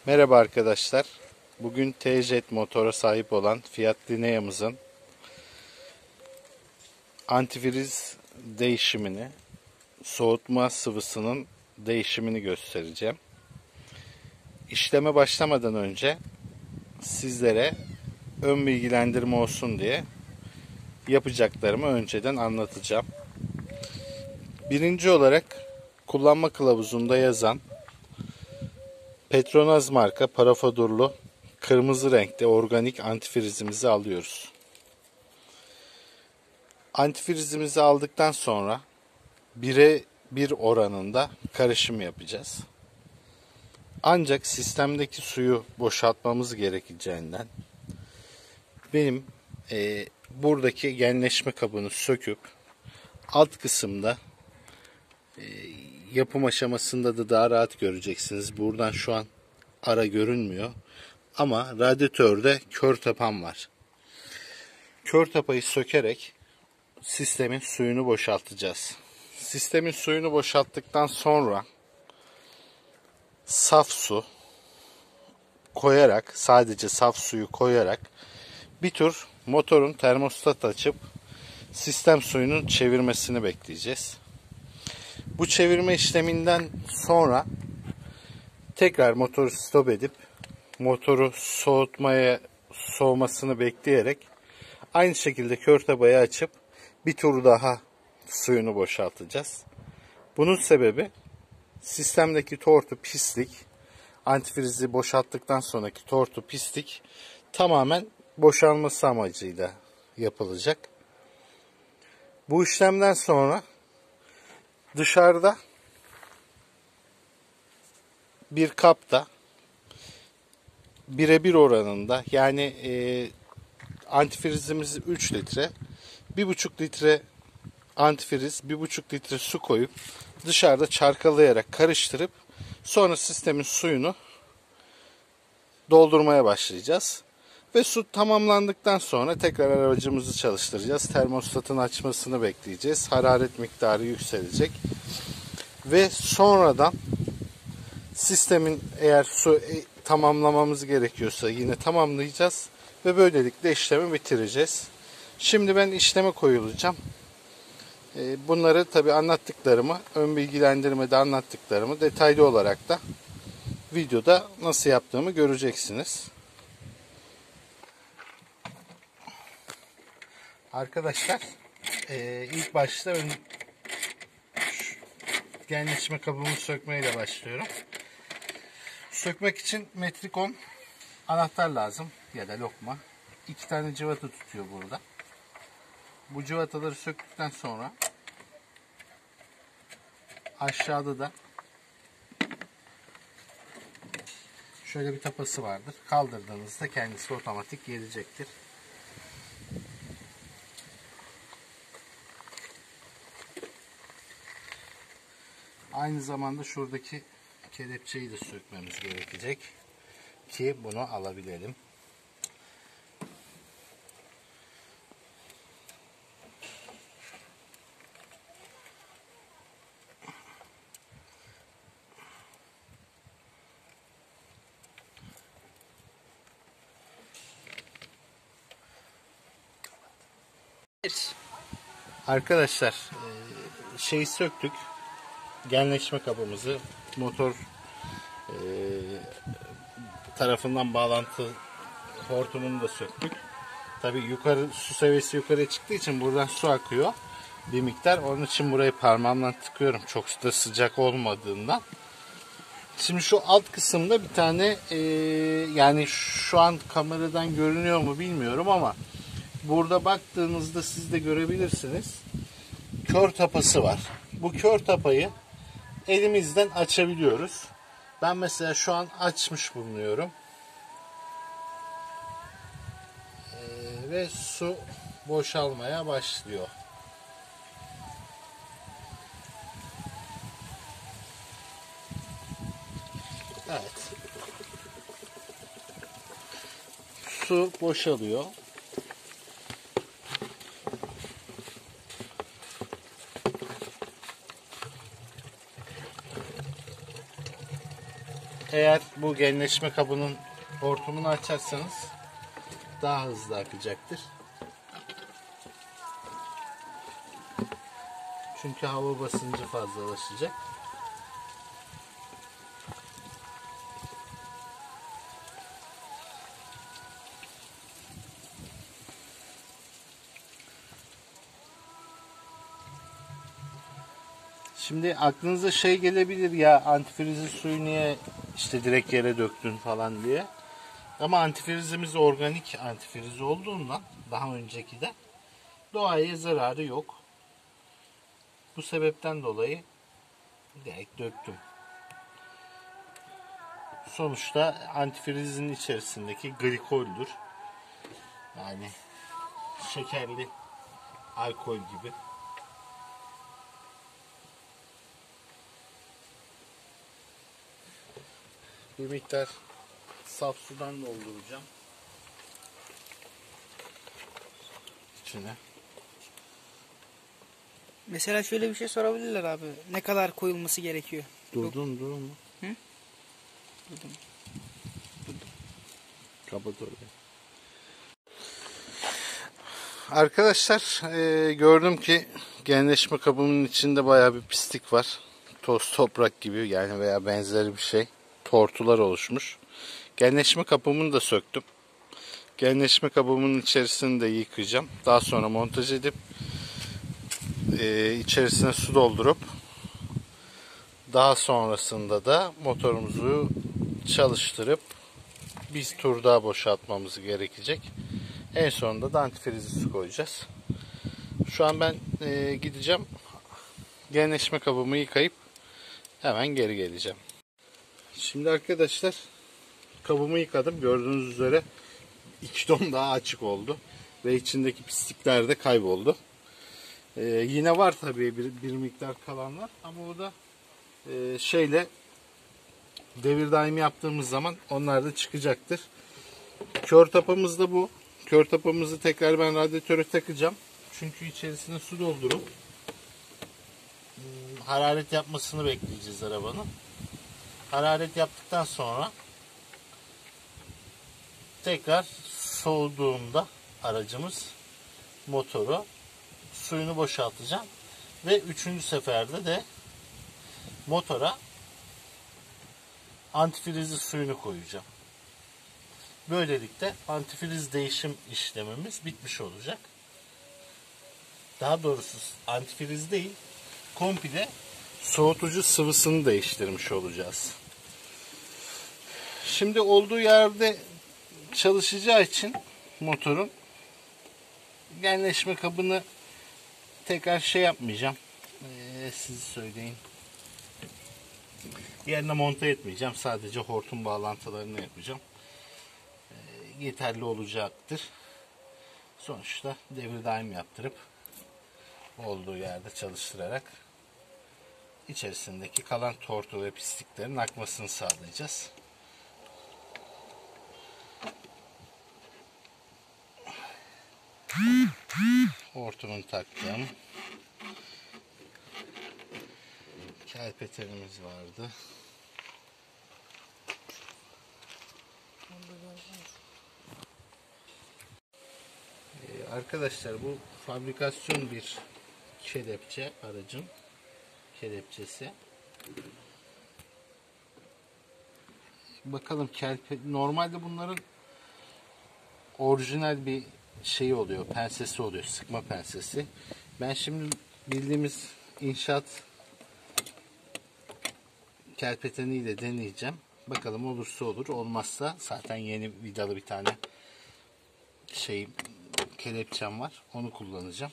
Merhaba arkadaşlar. Bugün T-Jet motora sahip olan Fiat Linea'mızın antifriz değişimini, soğutma sıvısının değişimini göstereceğim. İşleme başlamadan önce sizlere ön bilgilendirme olsun diye yapacaklarımı önceden anlatacağım. Birinci olarak kullanma kılavuzunda yazan Petronas marka parafodurlu kırmızı renkte organik antifrizimizi alıyoruz. Antifrizimizi aldıktan sonra 1'e 1 oranında karışım yapacağız. Ancak sistemdeki suyu boşaltmamız gerekeceğinden benim buradaki genleşme kabını söküp alt kısımda yapım aşamasında da daha rahat göreceksiniz. Buradan şu an ara görünmüyor. Ama radyatörde kör tapam var. Kör tapayı sökerek sistemin suyunu boşaltacağız. Sistemin suyunu boşalttıktan sonra saf su koyarak, sadece saf suyu koyarak bir tur motorun termostat açıp sistem suyunun çevirmesini bekleyeceğiz. Bu çevirme işleminden sonra tekrar motoru stop edip motoru soğumasını bekleyerek aynı şekilde kör tabayı açıp bir tur daha suyunu boşaltacağız. Bunun sebebi sistemdeki tortu pislik, antifrizi boşalttıktan sonraki tortu pislik tamamen boşalması amacıyla yapılacak. Bu işlemden sonra dışarıda bir kapta 1'e 1 oranında, yani antifrizimiz 3 litre, 1,5 litre antifriz, 1,5 litre su koyup dışarıda çarkalayarak karıştırıp sonra sistemin suyunu doldurmaya başlayacağız. Ve su tamamlandıktan sonra tekrar aracımızı çalıştıracağız. Termostatın açmasını bekleyeceğiz. Hararet miktarı yükselecek. Ve sonradan sistemin eğer su tamamlamamız gerekiyorsa yine tamamlayacağız. Ve böylelikle işlemi bitireceğiz. Şimdi ben işleme koyulacağım. Bunları tabii anlattıklarımı, ön bilgilendirmede anlattıklarımı detaylı olarak da videoda nasıl yaptığımı göreceksiniz. Arkadaşlar ilk başta genleşme kabımı sökmeyle başlıyorum. Sökmek için metrikon anahtar lazım ya da lokma. 2 tane cıvata tutuyor burada. Bu cıvataları söktükten sonra aşağıda da şöyle bir tapası vardır. Kaldırdığınızda kendisi otomatik gelecektir. Aynı zamanda şuradaki kelepçeyi de sökmemiz gerekecek ki bunu alabilelim. Arkadaşlar şeyi söktük. Genleşme kabımızı motor tarafından bağlantı hortumunu da söktük. Tabii yukarı su seviyesi yukarıya çıktığı için buradan su akıyor bir miktar. Onun için burayı parmağımla tıkıyorum. Çok da sıcak olmadığından. Şimdi şu alt kısımda bir tane yani şu an kameradan görünüyor mu bilmiyorum ama burada baktığınızda siz de görebilirsiniz. Kör tapası var. Bu kör tapayı elimizden açabiliyoruz. Ben mesela şu an açmış bulunuyorum. Ve su boşalmaya başlıyor. Evet. Su boşalıyor. Eğer bu genleşme kabının hortumunu açarsanız daha hızlı akacaktır. Çünkü hava basıncı fazlalaşacak. Şimdi aklınıza şey gelebilir ya, antifrizin suyu niye işte direkt yere döktün falan diye. Ama antifrizimiz organik antifriz olduğundan daha önceki de doğaya zararı yok. Bu sebepten dolayı direkt döktüm. Sonuçta antifrizin içerisindeki glikoldür. Yani şekerli alkol gibi. Bir miktar saf sudan dolduracağım içine. Mesela şöyle bir şey sorabilirler abi. Ne kadar koyulması gerekiyor? Durdun mu? Hı? Durdum. Kapat orayı. Arkadaşlar gördüm ki genleşme kabımın içinde bayağı bir pislik var. Toz toprak gibi yani veya benzeri bir şey. Tortular oluşmuş. Genleşme kabımını da söktüm. Genleşme kabımın içerisini de yıkayacağım. Daha sonra montaj edip içerisine su doldurup daha sonrasında da motorumuzu çalıştırıp bir tur daha boşaltmamız gerekecek. En sonunda da antifrizi su koyacağız. Şu an ben gideceğim. Genleşme kabımı yıkayıp hemen geri geleceğim. Şimdi arkadaşlar kabımı yıkadım. Gördüğünüz üzere 2 ton daha açık oldu. Ve içindeki pislikler de kayboldu. Yine var tabii bir miktar kalanlar. Ama o da şeyle devir daimi yaptığımız zaman onlar da çıkacaktır. Kör tapamız da bu. Kör tapamızı tekrar ben radyatöre takacağım. Çünkü içerisine su doldurup hararet yapmasını bekleyeceğiz arabanın. Hararet yaptıktan sonra tekrar soğuduğunda aracımız motoru suyunu boşaltacağım. Ve 3. seferde de motora antifrizi suyunu koyacağım. Böylelikle antifriz değişim işlemimiz bitmiş olacak. Daha doğrusu antifriz değil, komple soğutucu sıvısını değiştirmiş olacağız. Şimdi olduğu yerde çalışacağı için motorun genleşme kabını tekrar şey yapmayacağım. Siz söyleyin. Yerine monte etmeyeceğim. Sadece hortum bağlantılarını yapacağım. Yeterli olacaktır. Sonuçta devir daim yaptırıp olduğu yerde çalıştırarak içerisindeki kalan tortu ve pisliklerin akmasını sağlayacağız. Hortumunu taktım. Kelpetenimiz vardı. Arkadaşlar bu fabrikasyon bir kelepçe, aracın kelepçesi. Bakalım normalde bunların orijinal bir şeyi oluyor, pensesi oluyor, sıkma pensesi. Ben şimdi bildiğimiz inşaat kelpeteniyle deneyeceğim. Bakalım olursa olur, olmazsa zaten yeni vidalı bir tane kelepçem var. Onu kullanacağım.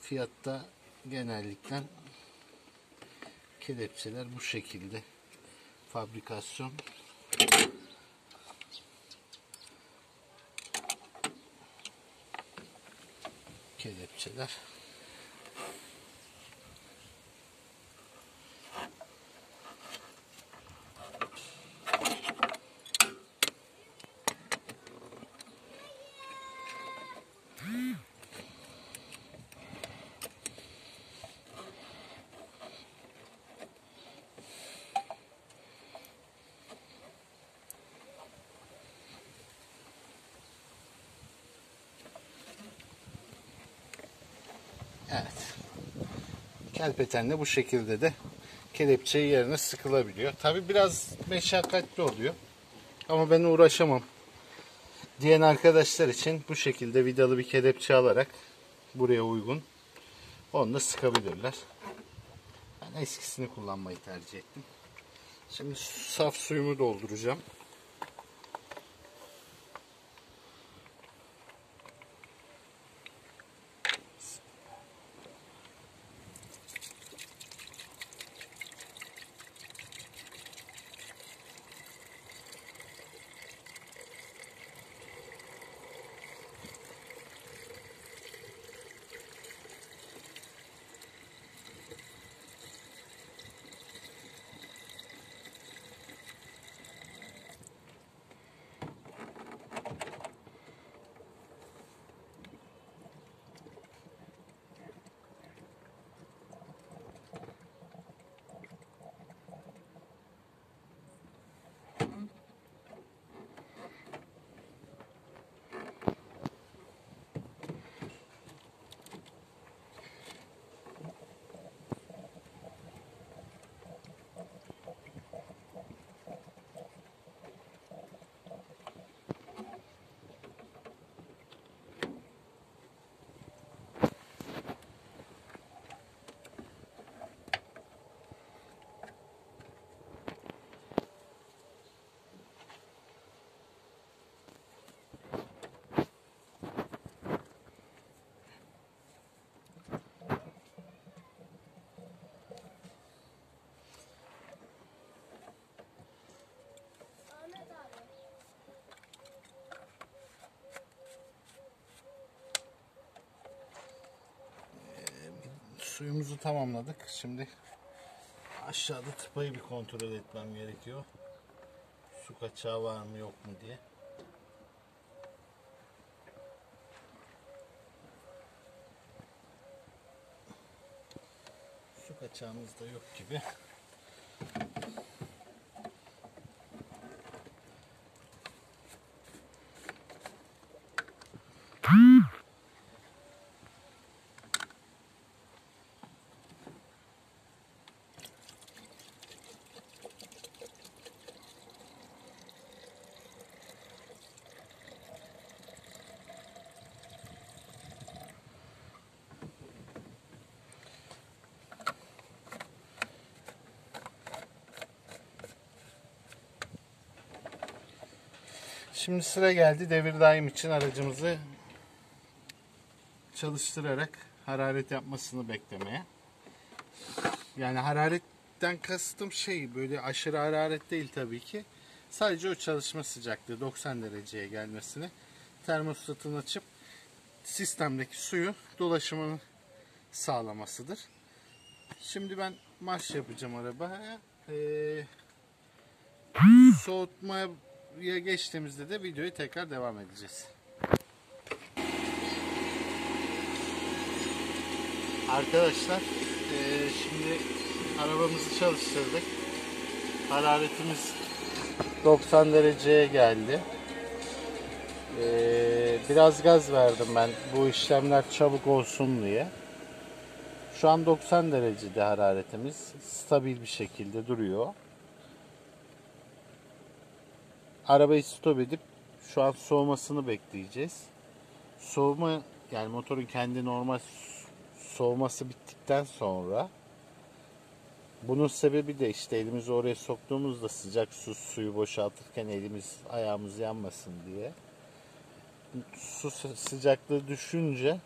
Fiyatta genellikle kelepçeler bu şekilde. Fabrikasyon kelepçeler. Evet. Kelpetenle bu şekilde de kelepçeyi yerine sıkılabiliyor. Tabi biraz meşakkatli oluyor. Ama ben uğraşamam diyen arkadaşlar için bu şekilde vidalı bir kelepçe alarak buraya uygun onu sıkabilirler. Ben eskisini kullanmayı tercih ettim. Şimdi saf suyumu dolduracağım. Suyumuzu tamamladık. Şimdi aşağıda tıpayı bir kontrol etmem gerekiyor. Su kaçağı var mı yok mu diye. Su kaçağımız da yok gibi. Şimdi sıra geldi devir daim için aracımızı çalıştırarak hararet yapmasını beklemeye. Yani hararetten kastım böyle aşırı hararet değil tabii ki. Sadece o çalışma sıcaklığı 90 dereceye gelmesini, termostatını açıp sistemdeki suyu dolaşımını sağlamasıdır. Şimdi ben marş yapacağım arabaya. Soğutmaya geçtiğimizde de videoyu tekrar devam edeceğiz. Arkadaşlar şimdi arabamızı çalıştırdık. Hararetimiz 90 dereceye geldi. Biraz gaz verdim ben bu işlemler çabuk olsun diye. Şu an 90 derecede hararetimiz stabil bir şekilde duruyor. Arabayı stop edip şu an soğumasını bekleyeceğiz. Soğuma yani motorun kendi normal soğuması bittikten sonra bunun sebebi de işte elimizi oraya soktuğumuzda sıcak suyu boşaltırken elimiz ayağımız yanmasın diye. Su sıcaklığı düşünce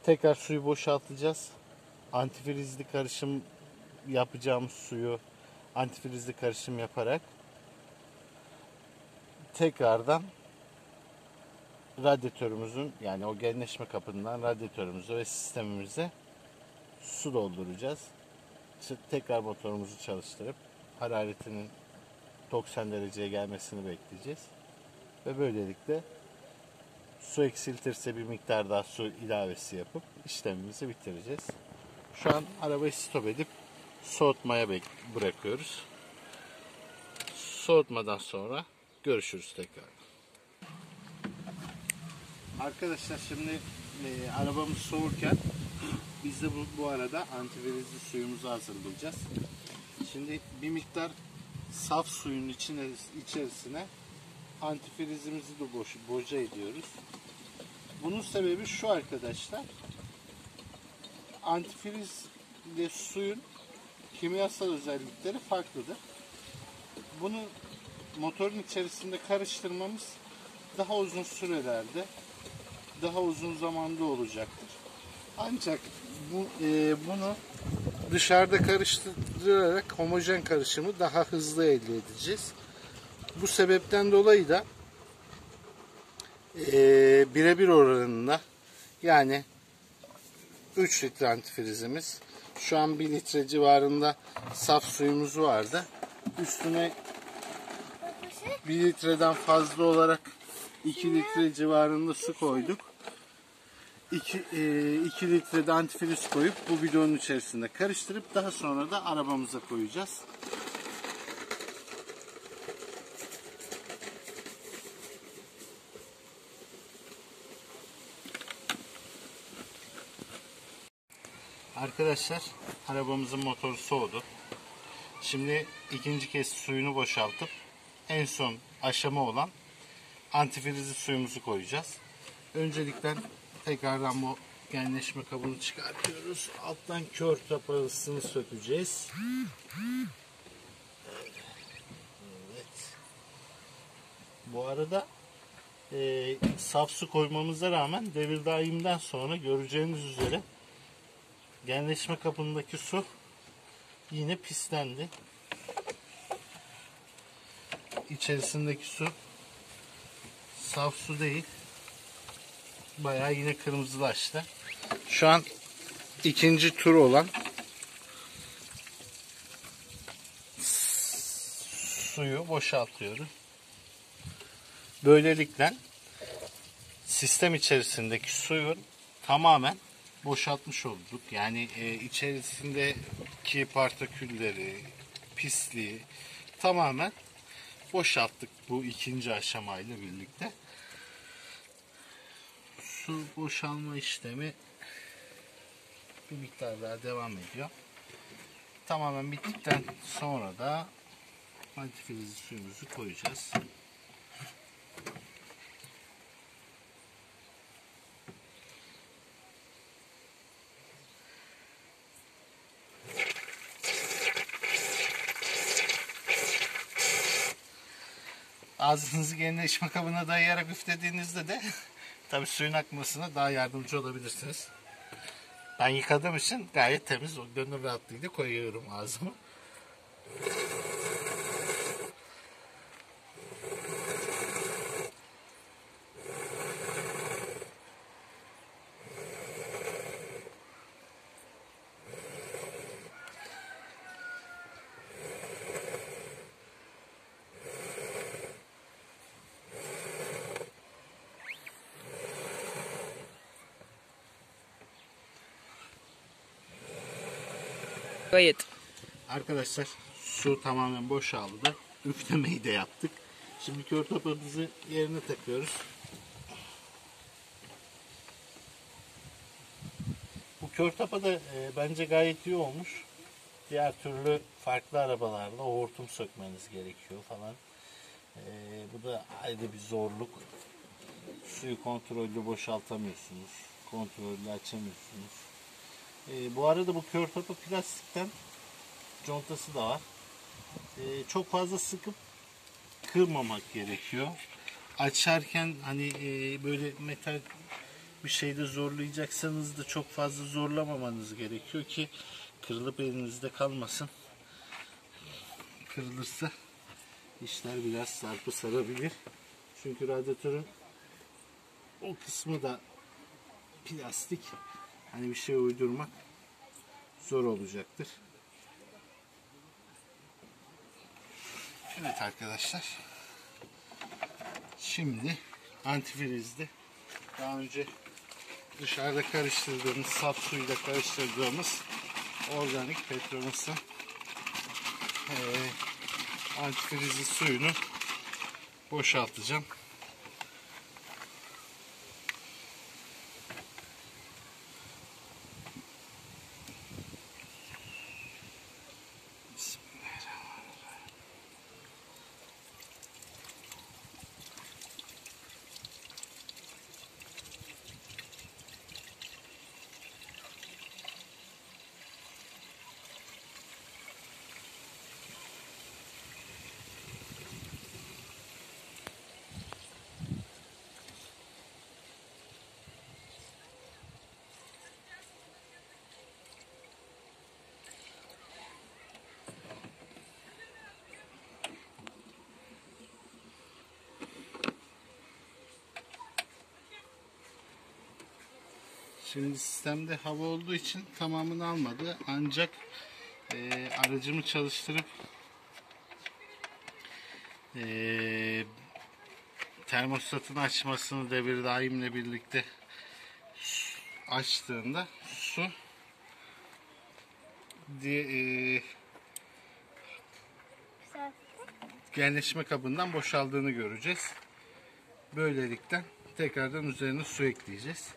tekrar suyu boşaltacağız. Antifrizli karışım yapacağımız suyu antifrizli karışım yaparak tekrardan radyatörümüzün yani o genleşme kapından radyatörümüze ve sistemimize su dolduracağız. Tekrar motorumuzu çalıştırıp hararetinin 90 dereceye gelmesini bekleyeceğiz. Ve böylelikle su eksiltirse bir miktar daha su ilavesi yapıp işlemimizi bitireceğiz. Şu an arabayı stop edip soğutmaya bırakıyoruz. Soğutmadan sonra görüşürüz tekrar. Arkadaşlar şimdi arabamız soğurken Biz de bu arada antifrizli suyumuzu hazırlayacağız. Şimdi bir miktar saf suyun içerisine antifrizimizi de boca ediyoruz. Bunun sebebi şu arkadaşlar. Antifriz ile suyun kimyasal özellikleri farklıdır. Bunu motorun içerisinde karıştırmamız daha uzun sürelerde, daha uzun zamanda olacaktır. Ancak bunu dışarıda karıştırarak homojen karışımı daha hızlı elde edeceğiz. Bu sebepten dolayı da birebir oranında, yani 3 litre antifrizimiz, şu an 1 litre civarında saf suyumuz vardı. Üstüne 1 litreden fazla olarak 2 litre civarında su koyduk. 2 litre antifriz koyup bu bidonun içerisinde karıştırıp daha sonra da arabamıza koyacağız. Arkadaşlar, arabamızın motoru soğudu. Şimdi ikinci kez suyunu boşaltıp en son aşama olan antifrizli suyumuzu koyacağız. Öncelikle tekrardan bu genleşme kabını çıkartıyoruz. Alttan kör tapasını sökeceğiz. Evet. Bu arada saf su koymamıza rağmen devir daimden sonra göreceğiniz üzere genleşme kabındaki su yine pislendi. İçerisindeki su saf su değil. Bayağı yine kırmızılaştı. Şu an ikinci tur olan suyu boşaltıyoruz. Böylelikle sistem içerisindeki suyu tamamen boşaltmış olduk. Yani içerisindeki partikülleri, pisliği tamamen boşalttık bu ikinci aşamayla birlikte. Su boşalma işlemi bir miktar daha devam ediyor. Tamamen bittikten sonra da antifrizli suyumuzu koyacağız. Ağzınızı genleşme kabına dayayarak üflediğinizde de tabii suyun akmasına daha yardımcı olabilirsiniz. Ben yıkadığım için gayet temiz, o gönül rahatlığıyla koyuyorum ağzıma. Gayet. Arkadaşlar, su tamamen boşaldı. Üflemeyi de yaptık. Şimdi kör topamızı yerine takıyoruz. Bu kör tapa da bence gayet iyi olmuş. Diğer türlü farklı arabalarla hortum sökmeniz gerekiyor falan. Bu da ayrı bir zorluk. Suyu kontrollü boşaltamıyorsunuz. Kontrollü açamıyorsunuz. Bu arada bu kör tapa plastikten, contası da var. Çok fazla sıkıp kırmamak gerekiyor. Açarken hani böyle metal bir şeyde zorlayacaksanız da çok fazla zorlamamanız gerekiyor ki kırılıp elinizde kalmasın. Kırılırsa işler biraz sarpı sarabilir. Çünkü radyatörün o kısmı da plastik. Hani bir şey uydurmak zor olacaktır. Evet arkadaşlar. Şimdi antifrizde daha önce dışarıda karıştırdığımız, saf suyla karıştırdığımız organik Petromas'ın antifrizli suyunu boşaltacağım. Şimdi sistemde hava olduğu için tamamını almadı. Ancak aracımı çalıştırıp termostatın açmasını devir daimle birlikte açtığında su genleşme kabından boşaldığını göreceğiz. Böylelikle tekrardan üzerine su ekleyeceğiz.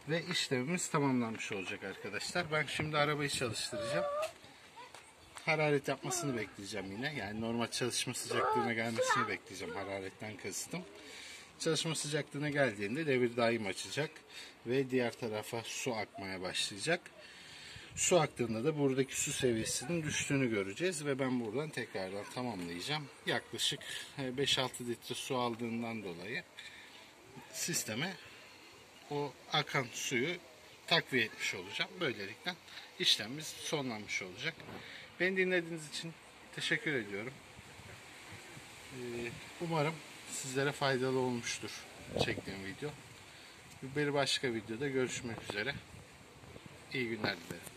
Ve işlemimiz tamamlanmış olacak arkadaşlar. Ben şimdi arabayı çalıştıracağım. Hararet yapmasını bekleyeceğim yine. Yani normal çalışma sıcaklığına gelmesini bekleyeceğim. Hararetten kastım. Çalışma sıcaklığına geldiğinde devir daim açacak. Ve diğer tarafa su akmaya başlayacak. Su aktığında da buradaki su seviyesinin düştüğünü göreceğiz. Ve ben buradan tekrardan tamamlayacağım. Yaklaşık 5-6 litre su aldığından dolayı sisteme o akan suyu takviye etmiş olacağım. Böylelikle işlemimiz sonlanmış olacak. Beni dinlediğiniz için teşekkür ediyorum. Umarım sizlere faydalı olmuştur çektiğim video. Bir başka videoda görüşmek üzere. İyi günler dilerim.